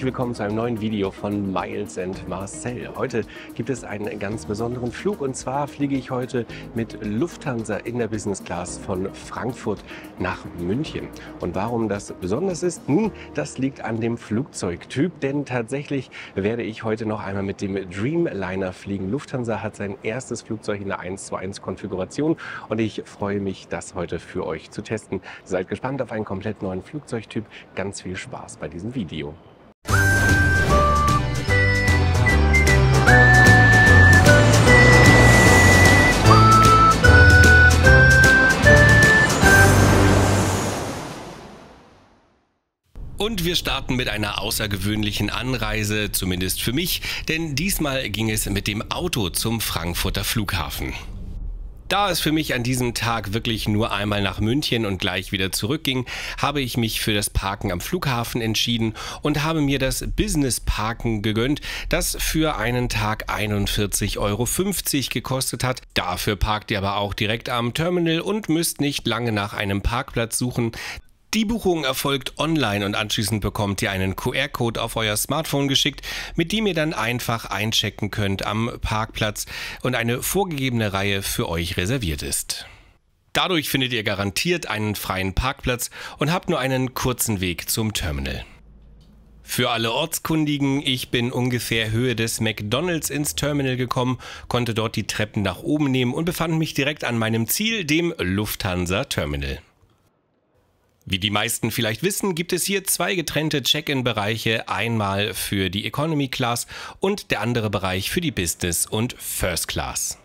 herzlich willkommen zu einem neuen Video von Miles & Marcel. Heute gibt es einen ganz besonderen Flug und zwar fliege ich heute mit Lufthansa in der Business Class von Frankfurt nach München. Und warum das besonders ist? Nun, das liegt an dem Flugzeugtyp, denn tatsächlich werde ich heute noch einmal mit dem Dreamliner fliegen. Lufthansa hat sein erstes Flugzeug in der 1:1 Konfiguration und ich freue mich, das heute für euch zu testen. Seid gespannt auf einen komplett neuen Flugzeugtyp. Ganz viel Spaß bei diesem Video. Und wir starten mit einer außergewöhnlichen Anreise, zumindest für mich, denn diesmal ging es mit dem Auto zum Frankfurter Flughafen. Da es für mich an diesem Tag wirklich nur einmal nach München und gleich wieder zurückging, habe ich mich für das Parken am Flughafen entschieden und habe mir das Business Parken gegönnt, das für einen Tag 41,50 € gekostet hat. Dafür parkt ihr aber auch direkt am Terminal und müsst nicht lange nach einem Parkplatz suchen. Die Buchung erfolgt online und anschließend bekommt ihr einen QR-Code auf euer Smartphone geschickt, mit dem ihr dann einfach einchecken könnt am Parkplatz und eine vorgegebene Reihe für euch reserviert ist. Dadurch findet ihr garantiert einen freien Parkplatz und habt nur einen kurzen Weg zum Terminal. Für alle Ortskundigen, ich bin ungefähr Höhe des McDonald's ins Terminal gekommen, konnte dort die Treppen nach oben nehmen und befand mich direkt an meinem Ziel, dem Lufthansa Terminal. Wie die meisten vielleicht wissen, gibt es hier zwei getrennte Check-in-Bereiche, einmal für die Economy Class und der andere Bereich für die Business und First Class.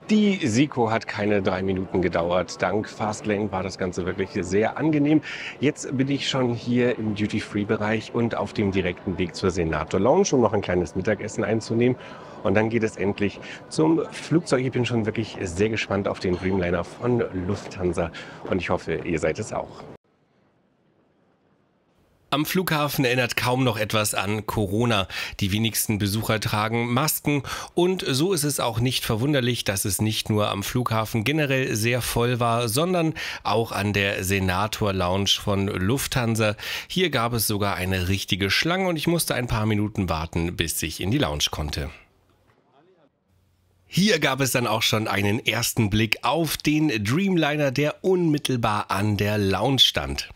Die SICO hat keine 3 Minuten gedauert. Dank Fastlane war das Ganze wirklich sehr angenehm. Jetzt bin ich schon hier im Duty-Free-Bereich und auf dem direkten Weg zur Senator Lounge, um noch ein kleines Mittagessen einzunehmen. Und dann geht es endlich zum Flugzeug. Ich bin schon wirklich sehr gespannt auf den Dreamliner von Lufthansa und ich hoffe, ihr seid es auch. Am Flughafen erinnert kaum noch etwas an Corona. Die wenigsten Besucher tragen Masken und so ist es auch nicht verwunderlich, dass es nicht nur am Flughafen generell sehr voll war, sondern auch an der Senator Lounge von Lufthansa. Hier gab es sogar eine richtige Schlange und ich musste ein paar Minuten warten, bis ich in die Lounge konnte. Hier gab es dann auch schon einen ersten Blick auf den Dreamliner, der unmittelbar an der Lounge stand.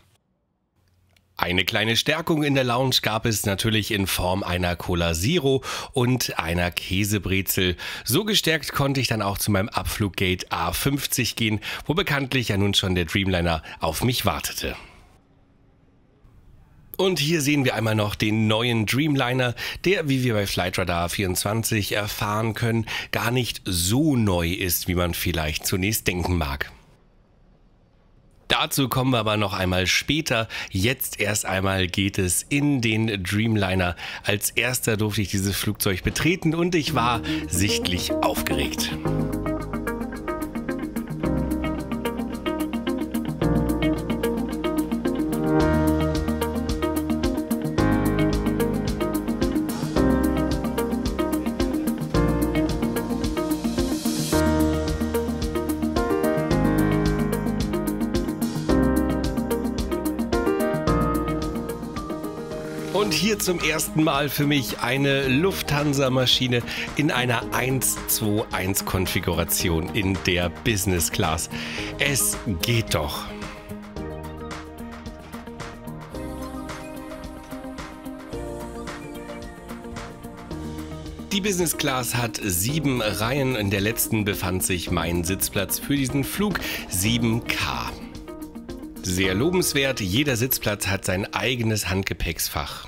Eine kleine Stärkung in der Lounge gab es natürlich in Form einer Cola Zero und einer Käsebrezel. So gestärkt konnte ich dann auch zu meinem Abfluggate A50 gehen, wo bekanntlich ja nun schon der Dreamliner auf mich wartete. Und hier sehen wir einmal noch den neuen Dreamliner, der, wie wir bei Flightradar 24 erfahren können, gar nicht so neu ist, wie man vielleicht zunächst denken mag. Dazu kommen wir aber noch einmal später. Jetzt erst einmal geht es in den Dreamliner. Als erster durfte ich dieses Flugzeug betreten und ich war sichtlich aufgeregt. Und hier zum ersten Mal für mich eine Lufthansa-Maschine in einer 1:1 Konfiguration in der Business Class. Es geht doch. Die Business Class hat 7 Reihen, in der letzten befand sich mein Sitzplatz für diesen Flug 7K. Sehr lobenswert, jeder Sitzplatz hat sein eigenes Handgepäcksfach.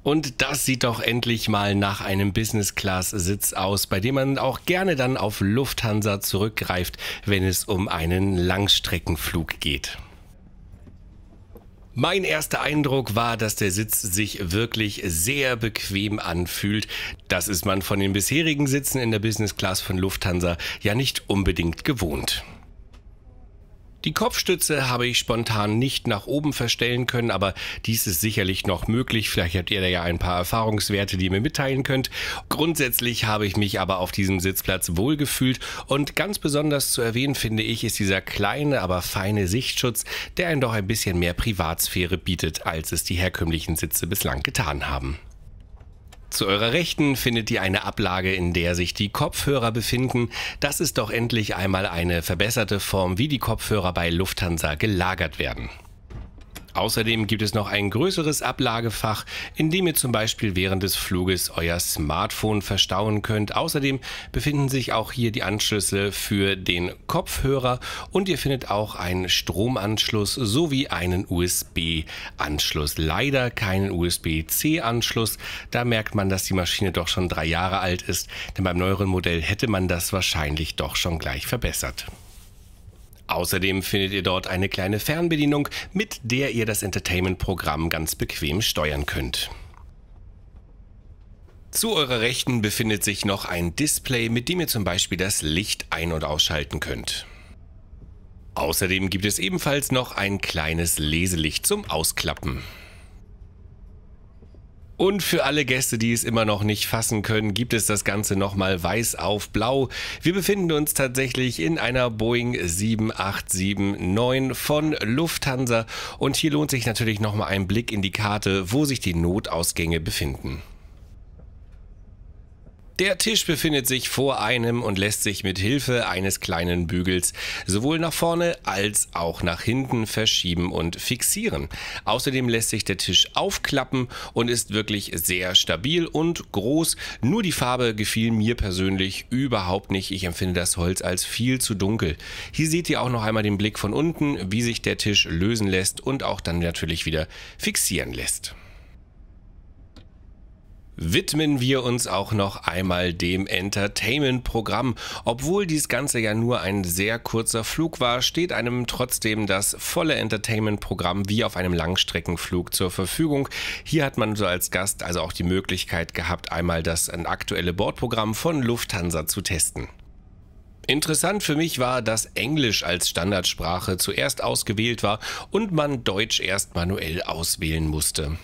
Und das sieht doch endlich mal nach einem Business-Class-Sitz aus, bei dem man auch gerne dann auf Lufthansa zurückgreift, wenn es um einen Langstreckenflug geht. Mein erster Eindruck war, dass der Sitz sich wirklich sehr bequem anfühlt. Das ist man von den bisherigen Sitzen in der Business Class von Lufthansa ja nicht unbedingt gewohnt. Die Kopfstütze habe ich spontan nicht nach oben verstellen können, aber dies ist sicherlich noch möglich. Vielleicht habt ihr da ja ein paar Erfahrungswerte, die ihr mir mitteilen könnt. Grundsätzlich habe ich mich aber auf diesem Sitzplatz wohlgefühlt und ganz besonders zu erwähnen, finde ich, ist dieser kleine, aber feine Sichtschutz, der einen doch ein bisschen mehr Privatsphäre bietet, als es die herkömmlichen Sitze bislang getan haben. Zu eurer Rechten findet ihr eine Ablage, in der sich die Kopfhörer befinden. Das ist doch endlich einmal eine verbesserte Form, wie die Kopfhörer bei Lufthansa gelagert werden. Außerdem gibt es noch ein größeres Ablagefach, in dem ihr zum Beispiel während des Fluges euer Smartphone verstauen könnt. Außerdem befinden sich auch hier die Anschlüsse für den Kopfhörer und ihr findet auch einen Stromanschluss sowie einen USB-Anschluss. Leider keinen USB-C-Anschluss. Da merkt man, dass die Maschine doch schon 3 Jahre alt ist, denn beim neueren Modell hätte man das wahrscheinlich doch schon gleich verbessert. Außerdem findet ihr dort eine kleine Fernbedienung, mit der ihr das Entertainment-Programm ganz bequem steuern könnt. Zu eurer Rechten befindet sich noch ein Display, mit dem ihr zum Beispiel das Licht ein- und ausschalten könnt. Außerdem gibt es ebenfalls noch ein kleines Leselicht zum Ausklappen. Und für alle Gäste, die es immer noch nicht fassen können, gibt es das Ganze nochmal weiß auf blau. Wir befinden uns tatsächlich in einer Boeing 7879 von Lufthansa und hier lohnt sich natürlich nochmal ein Blick in die Karte, wo sich die Notausgänge befinden. Der Tisch befindet sich vor einem und lässt sich mit Hilfe eines kleinen Bügels sowohl nach vorne als auch nach hinten verschieben und fixieren. Außerdem lässt sich der Tisch aufklappen und ist wirklich sehr stabil und groß. Nur die Farbe gefiel mir persönlich überhaupt nicht. Ich empfinde das Holz als viel zu dunkel. Hier seht ihr auch noch einmal den Blick von unten, wie sich der Tisch lösen lässt und auch dann natürlich wieder fixieren lässt. Widmen wir uns auch noch einmal dem Entertainment-Programm. Obwohl dies Ganze ja nur ein sehr kurzer Flug war, steht einem trotzdem das volle Entertainment-Programm wie auf einem Langstreckenflug zur Verfügung. Hier hat man so als Gast also auch die Möglichkeit gehabt, einmal das aktuelle Bordprogramm von Lufthansa zu testen. Interessant für mich war, dass Englisch als Standardsprache zuerst ausgewählt war und man Deutsch erst manuell auswählen musste.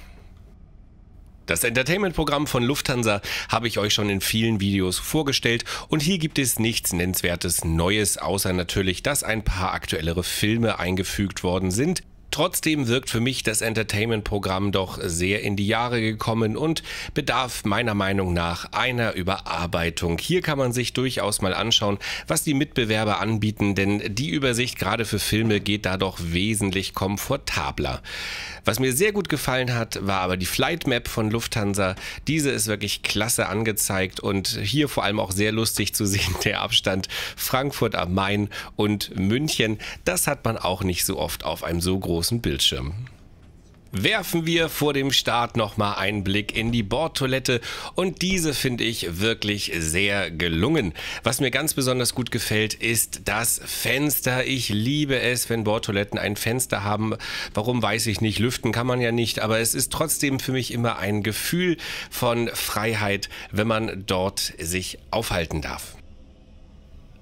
Das Entertainment-Programm von Lufthansa habe ich euch schon in vielen Videos vorgestellt und hier gibt es nichts Nennenswertes Neues, außer natürlich, dass ein paar aktuellere Filme eingefügt worden sind. Trotzdem wirkt für mich das Entertainment-Programm doch sehr in die Jahre gekommen und bedarf meiner Meinung nach einer Überarbeitung. Hier kann man sich durchaus mal anschauen, was die Mitbewerber anbieten, denn die Übersicht gerade für Filme geht da doch wesentlich komfortabler. Was mir sehr gut gefallen hat, war aber die Flight Map von Lufthansa. Diese ist wirklich klasse angezeigt und hier vor allem auch sehr lustig zu sehen, der Abstand Frankfurt am Main und München. Das hat man auch nicht so oft auf einem so großen Bildschirm. Werfen wir vor dem Start nochmal einen Blick in die Bordtoilette und diese finde ich wirklich sehr gelungen. Was mir ganz besonders gut gefällt, ist das Fenster. Ich liebe es, wenn Bordtoiletten ein Fenster haben. Warum, weiß ich nicht, lüften kann man ja nicht, aber es ist trotzdem für mich immer ein Gefühl von Freiheit, wenn man dort sich aufhalten darf.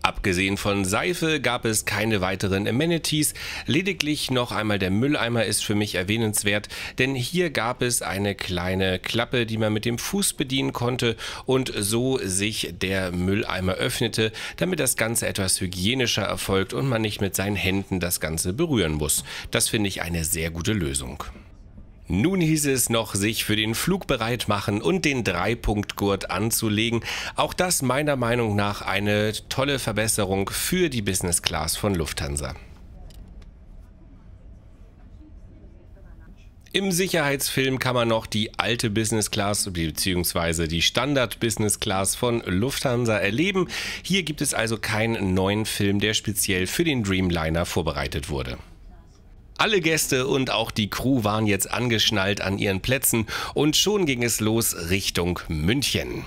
Abgesehen von Seife gab es keine weiteren Amenities, lediglich noch einmal der Mülleimer ist für mich erwähnenswert, denn hier gab es eine kleine Klappe, die man mit dem Fuß bedienen konnte und so sich der Mülleimer öffnete, damit das Ganze etwas hygienischer erfolgt und man nicht mit seinen Händen das Ganze berühren muss. Das finde ich eine sehr gute Lösung. Nun hieß es noch, sich für den Flug bereit machen und den Dreipunktgurt anzulegen. Auch das meiner Meinung nach eine tolle Verbesserung für die Business Class von Lufthansa. Im Sicherheitsfilm kann man noch die alte Business Class bzw. die Standard Business Class von Lufthansa erleben. Hier gibt es also keinen neuen Film, der speziell für den Dreamliner vorbereitet wurde. Alle Gäste und auch die Crew waren jetzt angeschnallt an ihren Plätzen und schon ging es los Richtung München.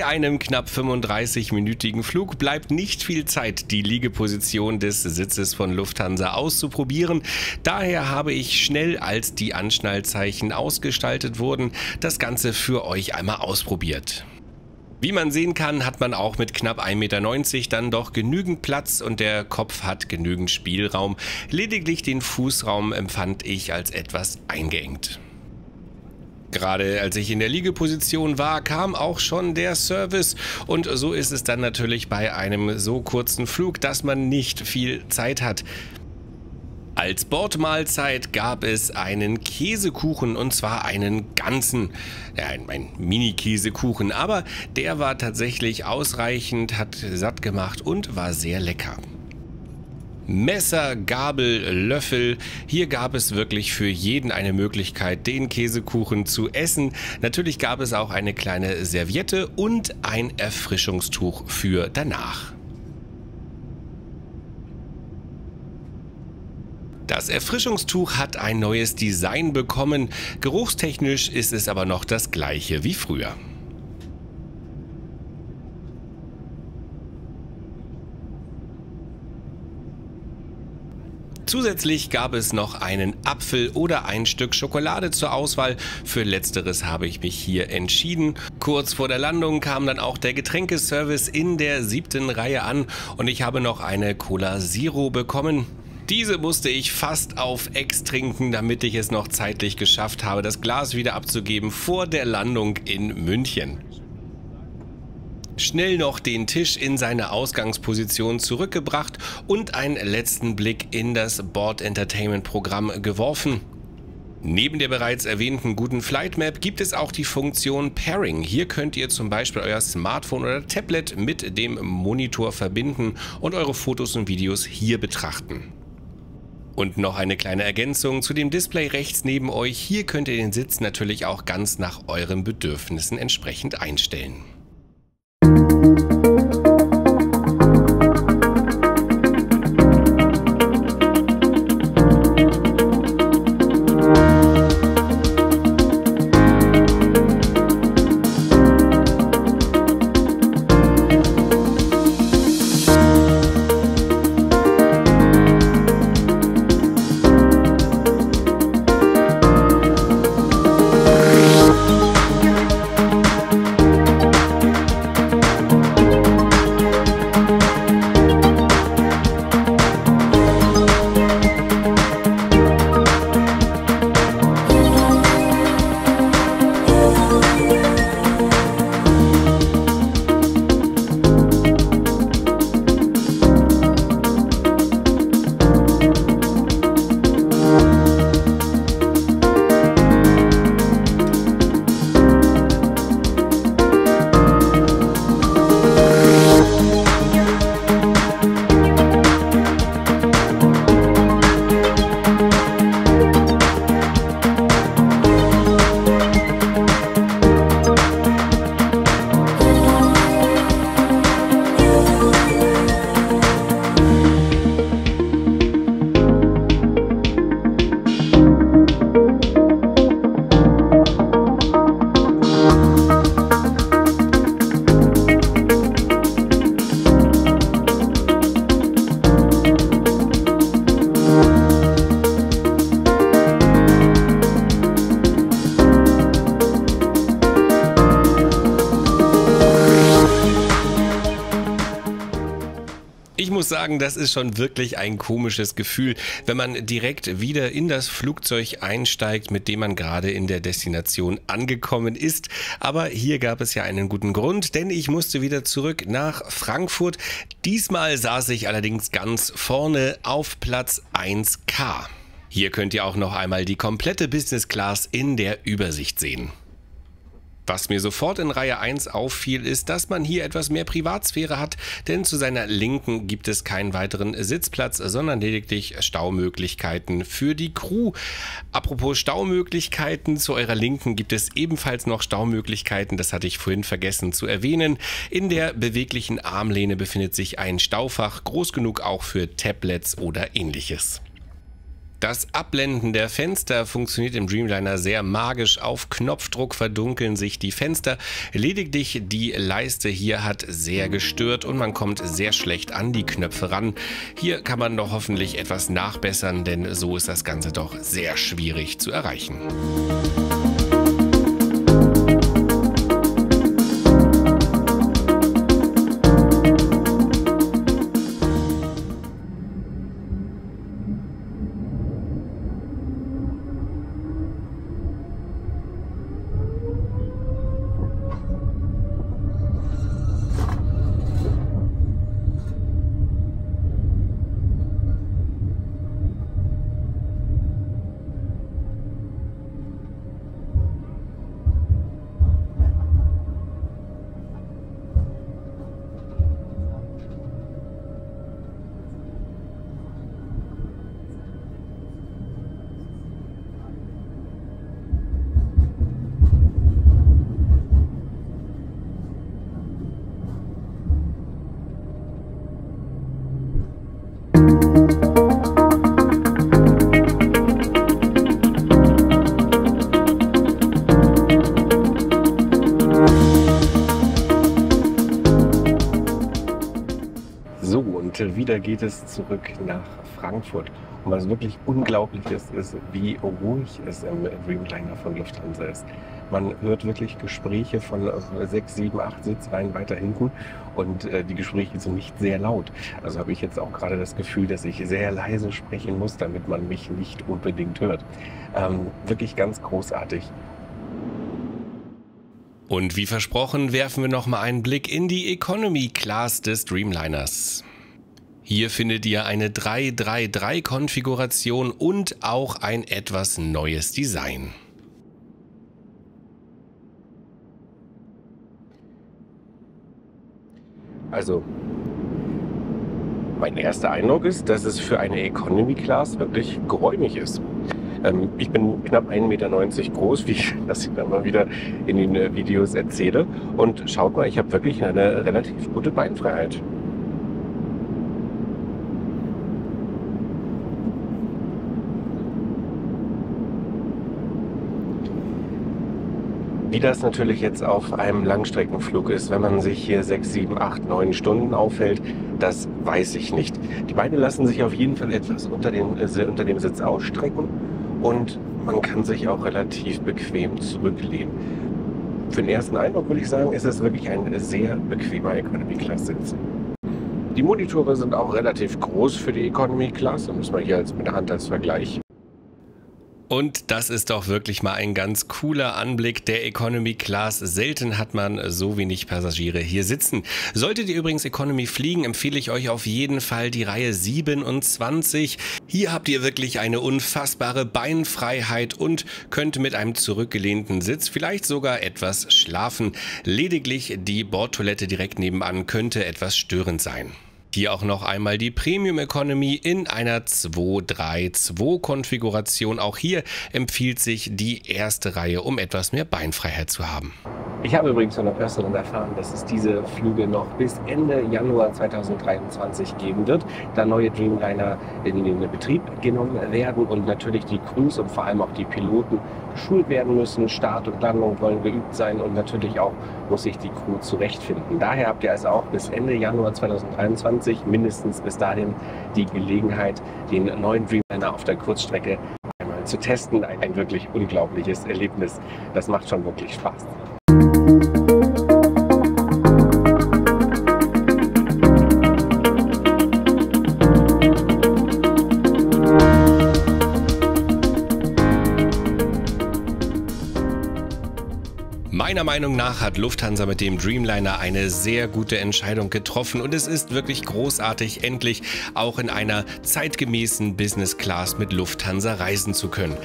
Bei einem knapp 35-minütigen Flug bleibt nicht viel Zeit, die Liegeposition des Sitzes von Lufthansa auszuprobieren. Daher habe ich schnell, als die Anschnallzeichen ausgestaltet wurden, das Ganze für euch einmal ausprobiert. Wie man sehen kann, hat man auch mit knapp 1,90 Meter dann doch genügend Platz und der Kopf hat genügend Spielraum. Lediglich den Fußraum empfand ich als etwas eingeengt. Gerade als ich in der Liegeposition war, kam auch schon der Service und so ist es dann natürlich bei einem so kurzen Flug, dass man nicht viel Zeit hat. Als Bordmahlzeit gab es einen Käsekuchen und zwar einen ganzen, ein Mini-Käsekuchen, aber der war tatsächlich ausreichend, hat satt gemacht und war sehr lecker. Messer, Gabel, Löffel, hier gab es wirklich für jeden eine Möglichkeit, den Käsekuchen zu essen. Natürlich gab es auch eine kleine Serviette und ein Erfrischungstuch für danach. Das Erfrischungstuch hat ein neues Design bekommen, geruchstechnisch ist es aber noch das gleiche wie früher. Zusätzlich gab es noch einen Apfel oder ein Stück Schokolade zur Auswahl. Für letzteres habe ich mich hier entschieden. Kurz vor der Landung kam dann auch der Getränkeservice in der 7. Reihe an und ich habe noch eine Cola Zero bekommen. Diese musste ich fast auf Ex trinken, damit ich es noch zeitlich geschafft habe, das Glas wieder abzugeben vor der Landung in München. Schnell noch den Tisch in seine Ausgangsposition zurückgebracht und einen letzten Blick in das Board Entertainment Programm geworfen. Neben der bereits erwähnten guten Flight Map gibt es auch die Funktion Pairing. Hier könnt ihr zum Beispiel euer Smartphone oder Tablet mit dem Monitor verbinden und eure Fotos und Videos hier betrachten. Und noch eine kleine Ergänzung zu dem Display rechts neben euch. Hier könnt ihr den Sitz natürlich auch ganz nach euren Bedürfnissen entsprechend einstellen. Ich muss sagen, das ist schon wirklich ein komisches Gefühl, wenn man direkt wieder in das Flugzeug einsteigt, mit dem man gerade in der Destination angekommen ist. Aber hier gab es ja einen guten Grund, denn ich musste wieder zurück nach Frankfurt. Diesmal saß ich allerdings ganz vorne auf Platz 1K. Hier könnt ihr auch noch einmal die komplette Business Class in der Übersicht sehen. Was mir sofort in Reihe 1 auffiel, ist, dass man hier etwas mehr Privatsphäre hat, denn zu seiner Linken gibt es keinen weiteren Sitzplatz, sondern lediglich Staumöglichkeiten für die Crew. Apropos Staumöglichkeiten, zu eurer Linken gibt es ebenfalls noch Staumöglichkeiten, das hatte ich vorhin vergessen zu erwähnen. In der beweglichen Armlehne befindet sich ein Staufach, groß genug auch für Tablets oder ähnliches. Das Abblenden der Fenster funktioniert im Dreamliner sehr magisch. Auf Knopfdruck verdunkeln sich die Fenster. Lediglich die Leiste hier hat sehr gestört und man kommt sehr schlecht an die Knöpfe ran. Hier kann man doch hoffentlich etwas nachbessern, denn so ist das Ganze doch sehr schwierig zu erreichen. So, und wieder geht es zurück nach Frankfurt. Und was wirklich unglaublich ist, wie ruhig es im Dreamliner von Lufthansa ist. Man hört wirklich Gespräche von 6, 7, 8 Sitzreihen weiter hinten und die Gespräche sind nicht sehr laut. Also habe ich jetzt auch gerade das Gefühl, dass ich sehr leise sprechen muss, damit man mich nicht unbedingt hört. Wirklich ganz großartig. Und wie versprochen, werfen wir noch mal einen Blick in die Economy Class des Dreamliners. Hier findet ihr eine 333-Konfiguration und auch ein etwas neues Design. Also, mein erster Eindruck ist, dass es für eine Economy Class wirklich geräumig ist. Ich bin knapp 1,90 Meter groß, wie ich das dann mal wieder in den Videos erzähle. Und schaut mal, ich habe wirklich eine relativ gute Beinfreiheit. Wie das natürlich jetzt auf einem Langstreckenflug ist, wenn man sich hier 6, 7, 8, 9 Stunden aufhält, das weiß ich nicht. Die Beine lassen sich auf jeden Fall etwas unter dem Sitz ausstrecken und man kann sich auch relativ bequem zurücklehnen. Für den ersten Eindruck würde ich sagen, ist es wirklich ein sehr bequemer Economy-Class-Sitz. Die Monitore sind auch relativ groß für die Economy-Class, das muss man hier mit der Hand als Vergleich. Und das ist doch wirklich mal ein ganz cooler Anblick der Economy Class. Selten hat man so wenig Passagiere hier sitzen. Solltet ihr übrigens Economy fliegen, empfehle ich euch auf jeden Fall die Reihe 27. Hier habt ihr wirklich eine unfassbare Beinfreiheit und könnt mit einem zurückgelehnten Sitz vielleicht sogar etwas schlafen. Lediglich die Bordtoilette direkt nebenan könnte etwas störend sein. Hier auch noch einmal die Premium Economy in einer 232 Konfiguration. Auch hier empfiehlt sich die erste Reihe, um etwas mehr Beinfreiheit zu haben. Ich habe übrigens von einer Person erfahren, dass es diese Flüge noch bis Ende Januar 2023 geben wird, da neue Dreamliner in den Betrieb genommen werden und natürlich die Crews und vor allem auch die Piloten geschult werden müssen. Start und Landung wollen geübt sein und natürlich auch muss sich die Crew zurechtfinden. Daher habt ihr also auch bis Ende Januar 2023 mindestens bis dahin die Gelegenheit, den neuen Dreamliner auf der Kurzstrecke einmal zu testen. Ein wirklich unglaubliches Erlebnis. Das macht schon wirklich Spaß. Meiner Meinung nach hat Lufthansa mit dem Dreamliner eine sehr gute Entscheidung getroffen und es ist wirklich großartig, endlich auch in einer zeitgemäßen Business Class mit Lufthansa reisen zu können.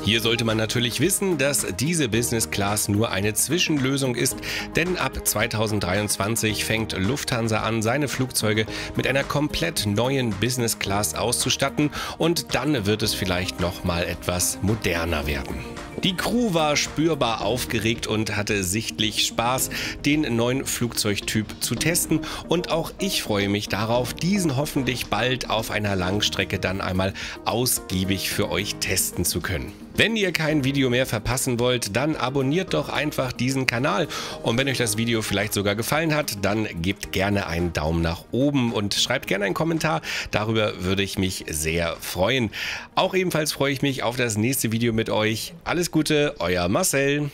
Hier sollte man natürlich wissen, dass diese Business Class nur eine Zwischenlösung ist, denn ab 2023 fängt Lufthansa an, seine Flugzeuge mit einer komplett neuen Business Class auszustatten und dann wird es vielleicht noch mal etwas moderner werden. Die Crew war spürbar aufgeregt und hatte sichtlich Spaß, den neuen Flugzeugtyp zu testen und auch ich freue mich darauf, diesen hoffentlich bald auf einer Langstrecke dann einmal ausgiebig für euch testen zu können. Wenn ihr kein Video mehr verpassen wollt, dann abonniert doch einfach diesen Kanal und wenn euch das Video vielleicht sogar gefallen hat, dann gebt gerne einen Daumen nach oben und schreibt gerne einen Kommentar, darüber würde ich mich sehr freuen. Auch ebenfalls freue ich mich auf das nächste Video mit euch. Alles Gute, euer Marcel.